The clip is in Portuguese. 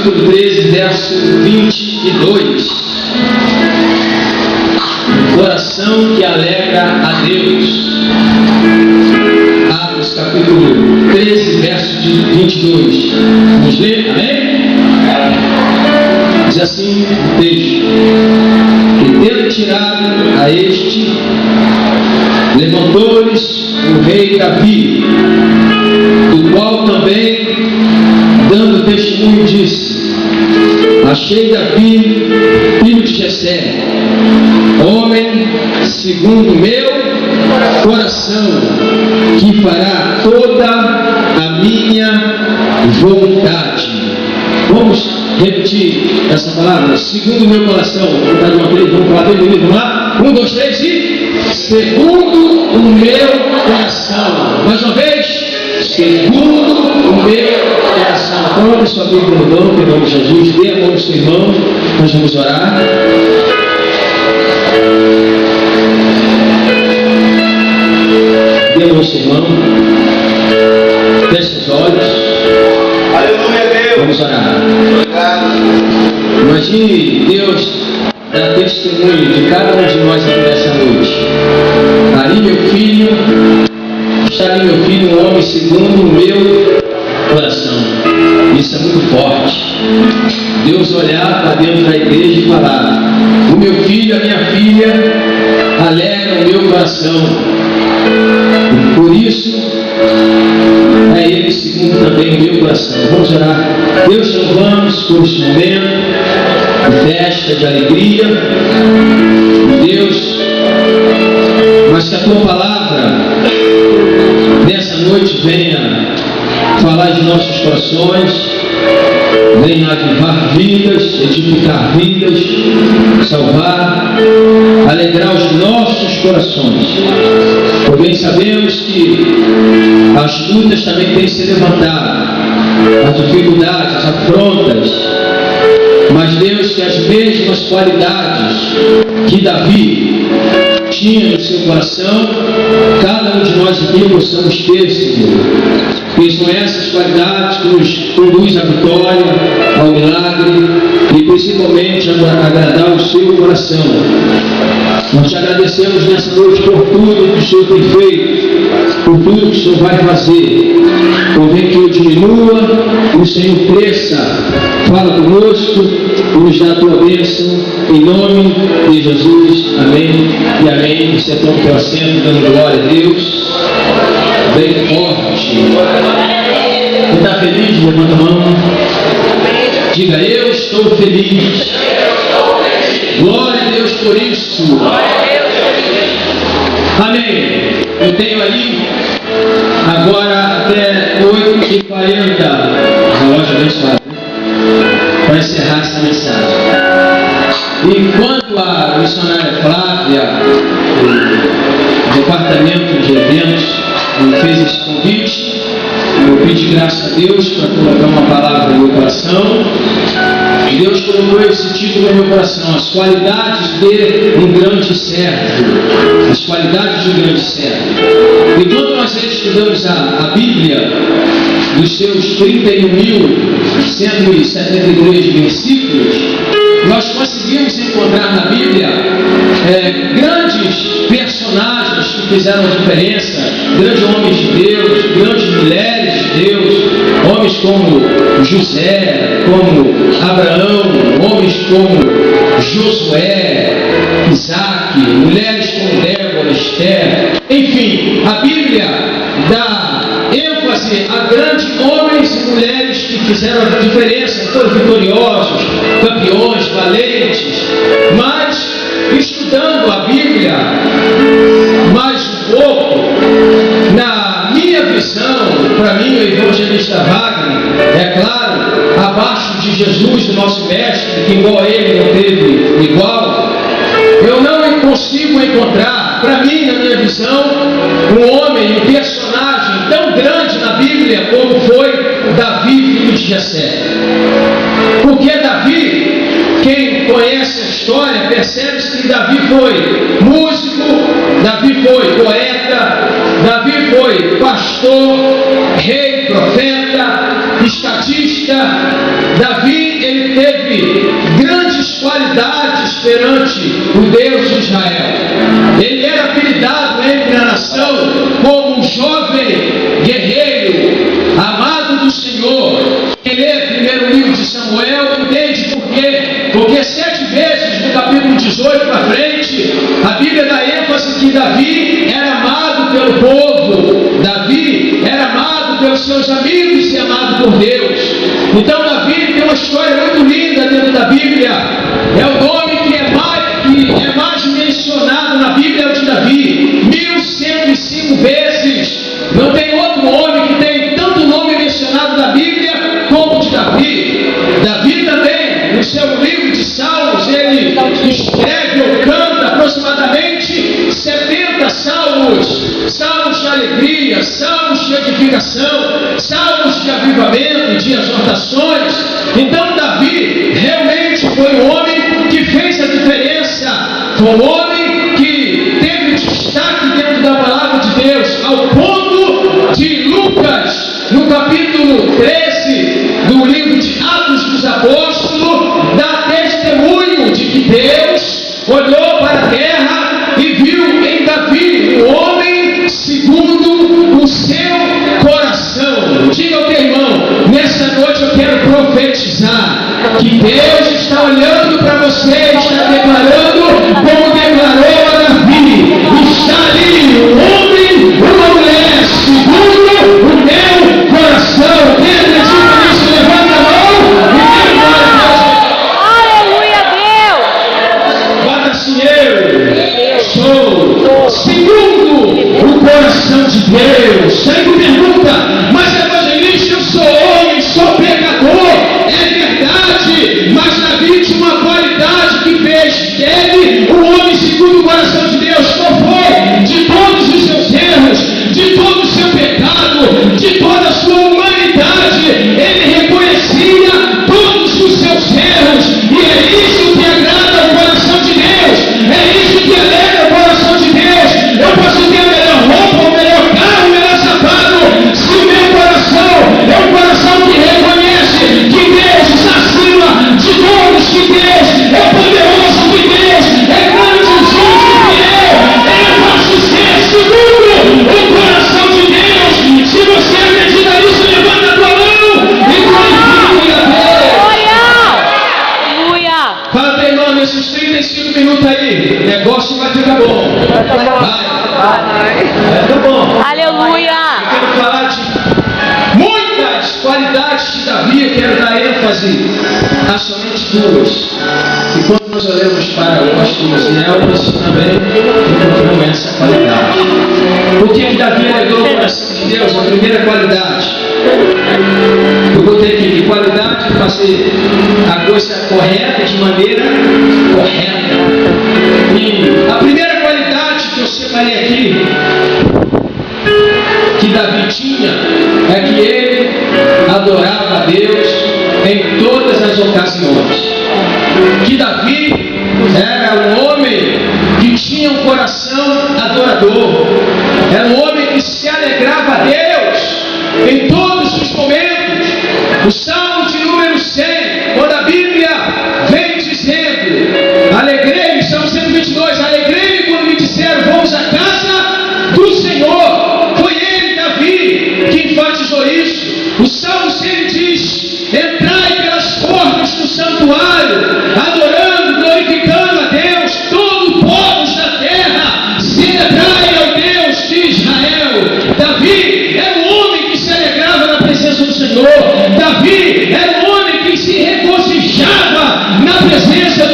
capítulo 13, verso 22. Coração que alegra a Deus. Atos capítulo 13, verso 22. Vamos ler? Amém? Diz assim o texto: que tendo tirado a este, levantou-lhes o rei Davi, do qual também, dando testemunho, disse: achei Davi, filho de Jessé, homem segundo meu coração, que fará toda a minha vontade. Vamos repetir essa palavra: segundo o meu coração. Vamos falar bem bonito, vamos lá? 1, 2, 3 e... segundo o meu coração. Mais uma vez: segundo o meu coração. Coloque sua Bíblia no banco, em nome de Jesus. Dê a mão ao seu irmão. Nós vamos orar. Dê a mão ao seu irmão. Feche seus olhos. Aleluia, Deus. Vamos orar. Imagine Deus dar testemunho de cada um de nós aqui nessa noite. Ali, meu filho, está ali, meu filho, um homem segundo o meu coração. Isso é muito forte. Deus olhar para dentro da igreja e falar: o meu filho, a minha filha, alegra o meu coração. Por isso, é Ele segundo também o meu coração. Vamos orar. Deus, te louvamos por este momento de festa, de alegria. Deus, mas que a Tua palavra nessa noite venha falar de nossos corações, venha avivar vidas, edificar vidas, salvar, alegrar os nossos corações. Por bem sabemos que as lutas também têm se levantado, as dificuldades, as afrontas, mas Deus, que as mesmas qualidades que Davi tinha no seu coração, cada um de nós aqui possamos ter, Senhor. Porque são essas qualidades que nos conduzem à vitória, ao milagre e principalmente a agradar o seu coração. Nós te agradecemos nessa noite por tudo que o Senhor tem feito, por tudo que o Senhor vai fazer. Convém que eu diminua e o Senhor cresça. Fala conosco e nos dá a tua bênção, em nome de Jesus. Amém e amém. Você toma o teu assento, dando glória a Deus. Bem forte. Você está feliz? Levanta a mão. Diga: eu estou feliz. Glória a Deus por isso. Amém. Eu tenho aí agora até 8h40. Relógio abençoado, para encerrar essa mensagem. Enquanto a missionária Flávia, o departamento de eventos, me fez esse convite, eu pedi graça a Deus para colocar uma palavra no meu coração. E Deus colocou esse título no meu coração: as qualidades de um grande servo. As qualidades de um grande servo. E quando nós estudamos a Bíblia, dos seus 31.173 versículos, nós conseguimos encontrar na Bíblia grandes personagens que fizeram a diferença, grandes homens de Deus, grandes mulheres de Deus, homens como José, como Abraão, homens como Josué, Isaac, mulheres como Débora, Esther. Enfim, a Bíblia dá ênfase a grandes homens e mulheres que fizeram a diferença, foram vitoriosos, campeões, valentes. Mas, estudando a Bíblia mais um pouco, na minha visão, para mim, o evangelista Wagner, é claro, abaixo de Jesus, o nosso mestre, que igual a ele não teve igual, eu não consigo encontrar, para mim, na minha visão, um homem, um personagem tão grande na Bíblia como foi Davi, filho de Jessé. Porque Davi, quem conhece a história, percebe que Davi foi músico, Davi foi poeta, Davi foi pastor, rei, profeta, estadista. Davi perante o Deus de Israel. Ele era apelidado entre a nação como um jovem guerreiro, amado do Senhor. Quem lê primeiro livro de Samuel entende por quê? Porque 7 vezes no capítulo 18 para frente, a Bíblia dá ênfase que Davi era amado pelo povo, Davi era amado pelos seus amigos e amado por Deus. Então Davi tem uma história muito linda dentro da Bíblia. É o nome que é mais mencionado na Bíblia, é o de Davi, 1105 vezes. Não tem outro homem que tem tanto nome mencionado na Bíblia como o de Davi. Davi também, no seu livro de Salmos, ele escreve ou canta aproximadamente 70 salmos. Salmos de alegria, salmos de edificação, salmos de avivamento, de exortações. Então Davi realmente foi um homem que fez a diferença. Foi um homem que teve destaque dentro da palavra de Deus, ao ponto de Lucas, no capítulo 13 do livro de Atos dos Apóstolos, dar testemunho de que Deus olhou para a terra e viu em Davi um homem segundo o seu coração. Diga ao teu irmão, nessa noite eu quero profetizar que Deus está olhando para você, está declarando como declarou a Davi. Está ali um homem, uma mulher segundo o meu coração. Quem acredita nisso, levanta a mão e quem Aleluia, Deus! bota assim, eu sou segundo o coração de Deus. Aí tu pergunta, mas evangelista, eu sou homem, sou pecador. É verdade, mas Davi tinha uma qualidade que fez dele um homem segundo o coração de Deus. Qual foi? De todos os seus erros, de todo o seu pecado, de toda a sua humanidade, ele reconhecia todos os seus erros, e é isso que agrada o coração de Deus, é isso que alegra o coração de Deus. Eu posso ter a melhor roupa, o melhor carro, o melhor sapato, se o meu coração é um coração que reconhece que Deus está acima de todos, que Deus é poderoso, que Deus é grande, justo, fiel. Eu posso ser segundo o coração de Deus. Se você acredita nisso, levanta a tua mão e glorifique a Deus. Aleluia! Fala teu irmão, nesses 35 minutos aí, o negócio vai ficar bom. Vai ficar bom. Aleluia! Eu quero falar de muitas qualidades de Davi, eu quero dar ênfase a somente 2. E quando nós olhamos para o pastor Elvis, também encontramos essa qualidade. Por que Davi alegrou o coração de Deus? A primeira qualidade. Eu botei aqui de qualidade de fazer a coisa correta, de maneira correta. E a primeira qualidade que eu separei aqui, que Davi tinha, é que ele adorava a Deus em todas as ocasiões. Que Davi era um homem que tinha um coração adorador, era um homem que se alegrava a Deus em todos os momentos. O Salmo de número 100, quando a Bíblia vem dizendo, alegrei-me, Salmo 122, alegrei-me quando me disseram, vamos à casa do Senhor. Foi ele, Davi, que enfatizou isso. O Salmo 100 diz, entrai pelas portas do santuário, adorando, glorificando a Deus, todo o povo da terra, celebrai ao Deus de Israel. Davi era um homem que se alegrava na presença do Senhor. Davi era um homem que se regozijava na presença